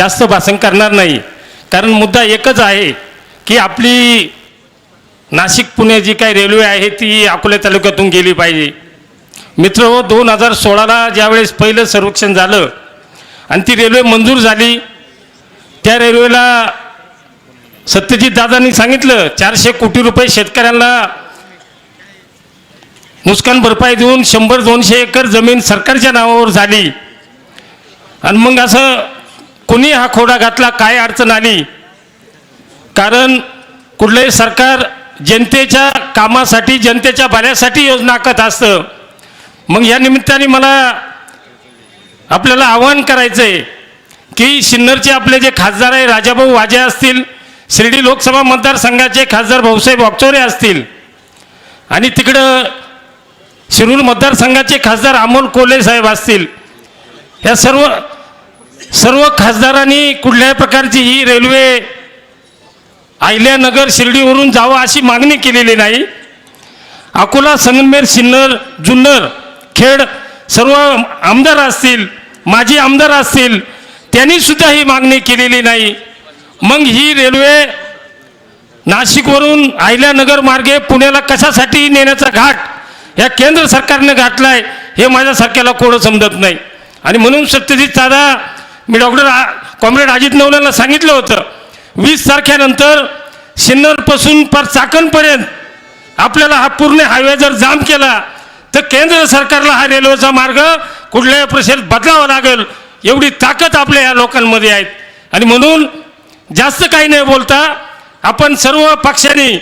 जास्त भाषण करणार नाही, कारण मुद्दा एकच आहे की आपली नाशिक पुणे जी काही रेल्वे आहे ती अकोला तालुक्यातून गेली पाहिजे. मित्रहो, 2016ला ज्यावेळेस पहिलं सर्वेक्षण झालं आणि ती रेल्वे मंजूर झाली, त्या रेल्वेला सत्यजित दादांनी सांगितलं 400 कोटी रुपये शेतकऱ्यांना नुकसान भरपाई देऊन 100-200 एकर जमीन सरकारच्या नावावर झाली. आणि मग असं कोणी हा खोडा घातला, काय अडचण आली? कारण कुठलंही सरकार जनतेच्या कामासाठी, जनतेच्या भल्यासाठी योजना आखत असतं. मग या निमित्ताने मला आपल्याला आवाहन करायचं आहे की सिन्नरचे आपले जे खासदार आहे राजाभाऊ वाजे असतील, शिर्डी लोकसभा मतदारसंघाचे खासदार भाऊसाहेब वागचौरे असतील, आणि तिकडं शिरूर मतदारसंघाचे खासदार अमोल कोल्हे साहेब असतील, या सर्व खासदारांनी कुठल्याही प्रकारची ही रेल्वे अहिल्यानगर शिर्डीवरून जावं अशी मागणी केलेली नाही. अकोला, संगमनेर, सिन्नर, जुन्नर, खेड सर्व आमदार असतील, माजी आमदार असतील, त्यांनी सुद्धा ही मागणी केलेली नाही. मग ही रेल्वे नाशिकवरून अहिल्यानगर मार्गे पुण्याला कशासाठी नेण्याचा घाट या केंद्र सरकारने घातलाय हे माझ्यासारख्याला कोणं समजत नाही. आणि म्हणून सत्यजित दादा, मी डॉक्टर कॉम्रेड अजित नवलेला सांगितलं होतं 20 तारखेनंतर सिन्नरपासून पर चाकणपर्यंत आपल्याला हा पूर्ण हायवे जर जाम केला तर केंद्र सरकारला हा रेल्वेचा मार्ग कुठल्याही परिस्थितीत बदलावा लागेल, एवढी ताकद आपल्या या लोकांमध्ये आहेत. आणि म्हणून जास्त काही नाही बोलता आपण सर्व पक्षांनी,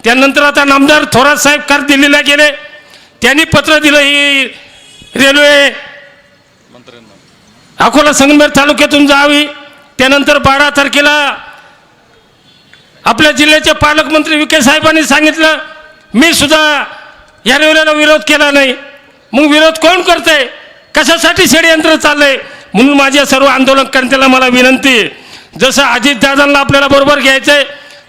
त्यानंतर आता नामदार थोरात साहेब कार दिल्लीला गेले, त्यांनी पत्र दिलं ही रेल्वे अकोला संगमनेर तालुक्यातून जावी. त्यानंतर 12 तारखेला आपल्या जिल्ह्याचे पालकमंत्री विखे साहेबांनी सांगितलं मी सुद्धा या रेल्वेला विरोध केला नाही. मग विरोध कोण करतंय, कशासाठी षडयंत्र चाललंय? म्हणून माझ्या सर्व आंदोलनकर्त्याला मला विनंती आहे, जसं अजितदादांना आपल्याला बरोबर घ्यायचंय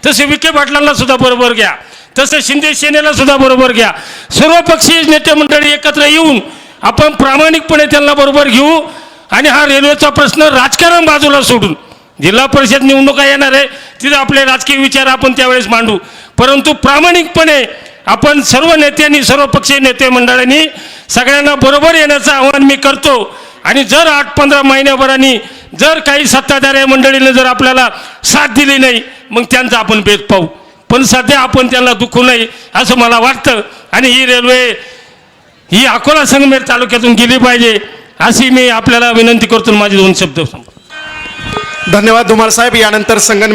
तसे विखे पाटलांना सुद्धा बरोबर घ्या, तसं शिंदे सेनेला सुद्धा बरोबर घ्या. सर्व पक्षीय नेते मंडळी एकत्र येऊन आपण प्रामाणिकपणे त्यांना बरोबर घेऊ आणि हा रेल्वेचा प्रश्न राजकारण बाजूला सोडून, जिल्हा परिषद निवडणुका येणार आहे तिथे आपले राजकीय विचार आपण त्यावेळेस मांडू, परंतु प्रामाणिकपणे आपण सर्व नेत्यांनी, सर्व पक्षीय नेते मंडळांनी सगळ्यांना बरोबर येण्याचं आवाहन मी करतो. आणि जर 8-15 महिन्याभरांनी जर काही सत्ताधारी मंडळीने जर आपल्याला साथ दिली नाही मग त्यांचा आपण भेद पाहू, पण सध्या आपण त्यांना दुखू नये असं मला वाटतं. आणि ही रेल्वे ही अकोला संगमेर तालुक्यातून गेली पाहिजे अशी मी आपल्याला विनंती करतो. माझे 2 शब्द. धन्यवाद धुमाळ साहेब. यानंतर संगमनेर